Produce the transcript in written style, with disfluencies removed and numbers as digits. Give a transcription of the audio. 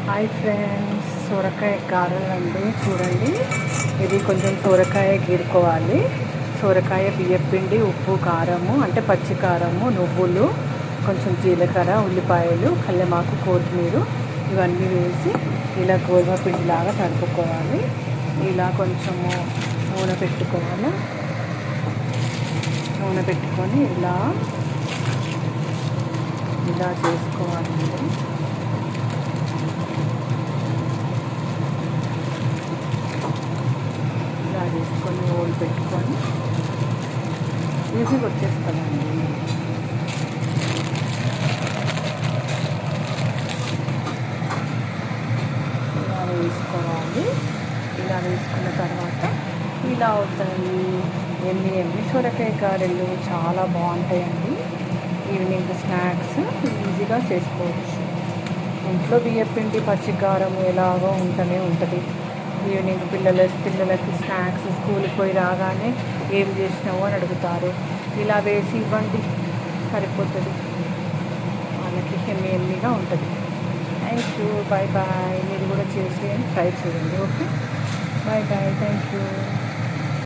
Hi friends, సొరకాయ గారెలండి. చూడండి, ఇది కొంచెం సొరకాయ గీరుకోవాలి. సొరకాయ బియ్యపిండి, ఉప్పు, కారము అంటే పచ్చి కారము, నువ్వులు, కొంచెం జీలకర్ర, ఉల్లిపాయలు, కల్లెమాకు, కొత్తిమీర ఇవన్నీ వేసి ఇలా గోధుమ పిండిలాగా తడుపుకోవాలి. ఇలా కొంచెము నూనె పెట్టుకోవాలి. నూనె పెట్టుకొని ఇలా ఇలా చేసుకోవాలండి. ఇలా చేసుకొని ఓల్ పెట్టుకొని ఈజీగా వచ్చేస్తామండి. ఇలా వేసుకోవాలి. ఇలా వేసుకున్న తర్వాత ఇలా అవుతాయి ఎన్ని సొరకాయ గారెలు చాలా బాగుంటాయండి. ఈవినింగ్ స్నాక్స్ ఈజీగా చేసుకోవచ్చు. ఇంట్లో బియ్యపిండి, పచ్చికారం ఎలాగో ఉంటూనే ఉంటుంది. ఈవినింగ్ పిల్లలకి స్నాక్స్ స్కూల్కి పోయి రాగానే ఏం చేసినావు అని అడుగుతారు. ఇలా వేసి ఇవ్వండి, సరిపోతుంది. వాళ్ళకి ఎమ్మిగా ఉంటుంది. Thank you, bye bye. మీరు కూడా చేసి ట్రై చేయండి. Okay, bye bye, thank you.